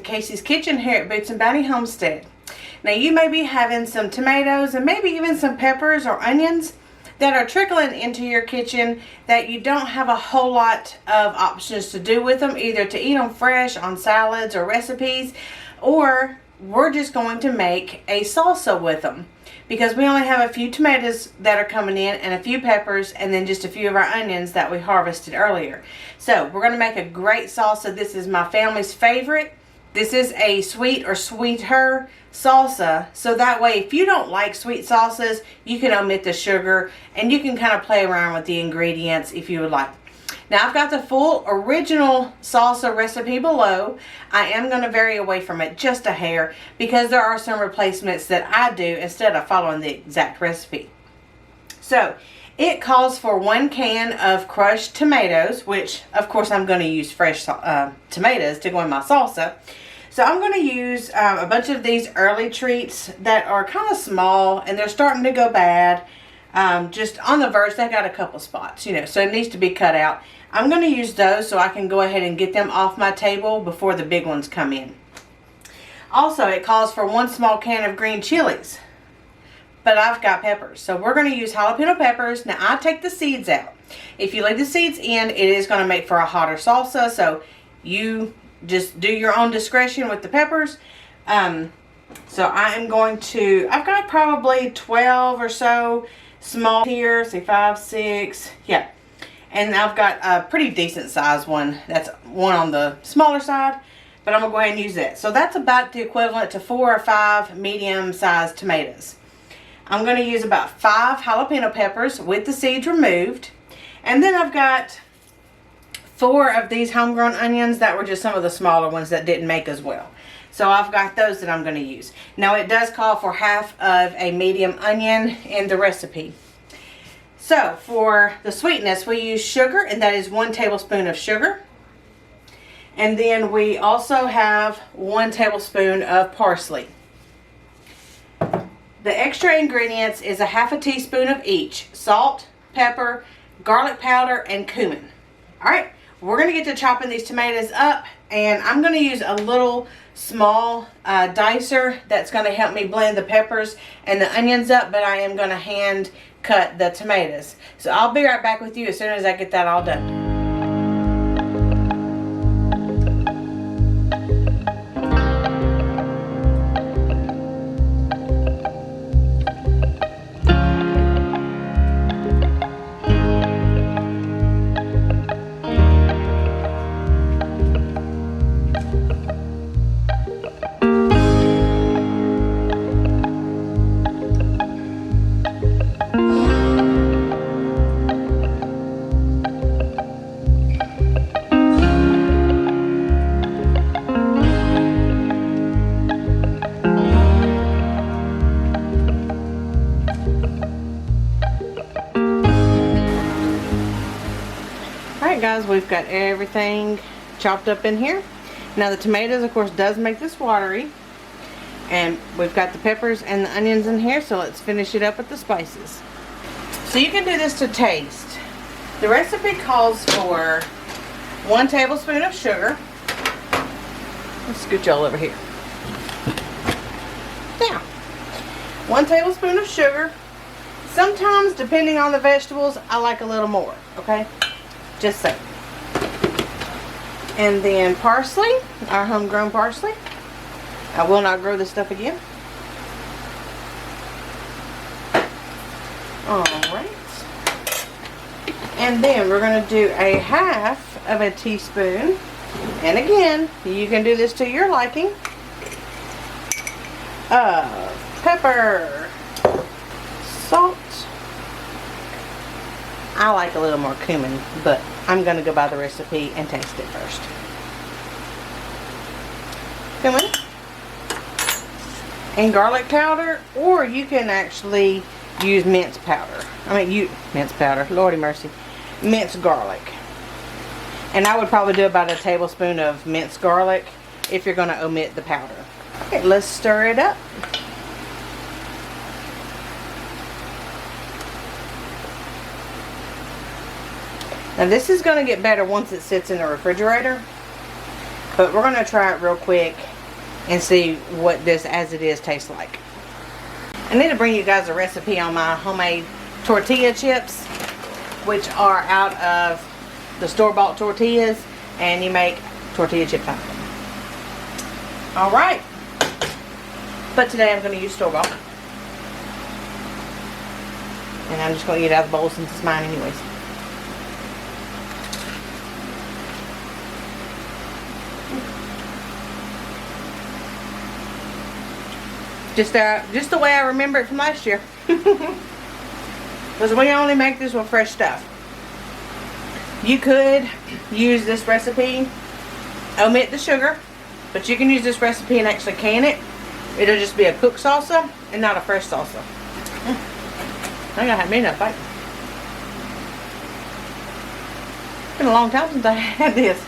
Casey's Kitchen here at Boots and Bounty Homestead. Now you may be having some tomatoes and maybe even some peppers or onions that are trickling into your kitchen that you don't have a whole lot of options to do with them, either to eat them fresh on salads or recipes, or we're just going to make a salsa with them because we only have a few tomatoes that are coming in and a few peppers and then just a few of our onions that we harvested earlier. So we're going to make a great salsa. This is my family's favorite. This is a sweet or sweeter salsa, so that way if you don't like sweet salsas, you can omit the sugar and you can kind of play around with the ingredients if you would like. Now I've got the full original salsa recipe below. I am going to vary away from it just a hair because there are some replacements that I do instead of following the exact recipe. So it calls for 1 can of crushed tomatoes, which of course I'm going to use fresh tomatoes to go in my salsa. So I'm going to use a bunch of these early treats that are kind of small and they're starting to go bad. Just on the verge, they got a couple spots, you know, so it needs to be cut out. I'm going to use those so I can go ahead and get them off my table before the big ones come in. Also, it calls for 1 small can of green chilies, but I've got peppers. So we're going to use jalapeno peppers. Now I take the seeds out. If you leave the seeds in, it is going to make for a hotter salsa. So you just do your own discretion with the peppers. So I am going to, I've got probably 12 or so small here. Say 5, 6, yeah. And I've got a pretty decent size one. That's one on the smaller side, but I'm going to go ahead and use that. So that's about the equivalent to 4 or 5 medium-sized tomatoes. I'm going to use about 5 jalapeno peppers with the seeds removed. And then I've got 4 of these homegrown onions that were just some of the smaller ones that didn't make as well. So I've got those that I'm going to use. Now it does call for half of a medium onion in the recipe. So for the sweetness, we use sugar, and that is 1 tablespoon of sugar. And then we also have 1 tablespoon of parsley. The extra ingredients is a ½ teaspoon of each: salt, pepper, garlic powder, and cumin. All right, we're going to get to chopping these tomatoes up, and I'm going to use a little small dicer that's going to help me blend the peppers and the onions up, but I am going to hand cut the tomatoes. So I'll be right back with you as soon as I get that all done. Alright guys, we've got everything chopped up in here. Now the tomatoes, of course, does make this watery. And we've got the peppers and the onions in here, so let's finish it up with the spices. So you can do this to taste. The recipe calls for 1 tablespoon of sugar. Let's scoot y'all over here. Now, 1 tablespoon of sugar. Sometimes, depending on the vegetables, I like a little more, okay? Just so. And then parsley, our homegrown parsley. I will not grow this stuff again. Alright. And then we're going to do a ½ teaspoon. And again, you can do this to your liking. Of pepper. Salt. I like a little more cumin, but I'm going to go by the recipe and taste it first. Cumin. And garlic powder, or you can actually use minced powder. Minced powder, Lordy mercy. Minced garlic. And I would probably do about a tablespoon of minced garlic if you're going to omit the powder. Okay, let's stir it up. Now this is going to get better once it sits in the refrigerator, but we're going to try it real quick and see what this as it is tastes like. I need to bring you guys a recipe on my homemade tortilla chips, which are out of the store-bought tortillas, and you make tortilla chips out of them. Alright, but today I'm going to use store-bought, and I'm just going to eat it out of the bowl since it's mine anyways. Just the way I remember it from last year. Because we only make this with fresh stuff. You could use this recipe, omit the sugar, but you can use this recipe and actually can it. It'll just be a cooked salsa and not a fresh salsa. I think I had me enough bite. It's been a long time since I had this.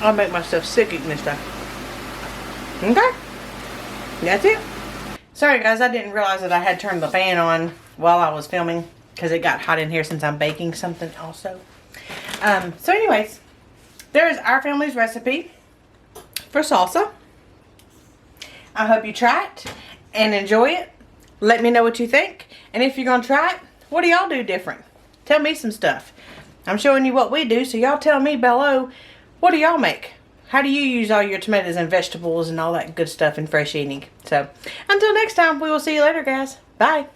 I'll make myself sick eating this stuff. Okay, that's it. Sorry guys, I didn't realize that I had turned the fan on while I was filming because it got hot in here since I'm baking something also. So anyways, there is our family's recipe for salsa. I hope you try it and enjoy it. Let me know what you think. And if you're going to try it, what do y'all do different? Tell me some stuff. I'm showing you what we do, so y'all tell me below, what do y'all make? How do you use all your tomatoes and vegetables and all that good stuff in fresh eating? So, until next time, we will see you later, guys. Bye.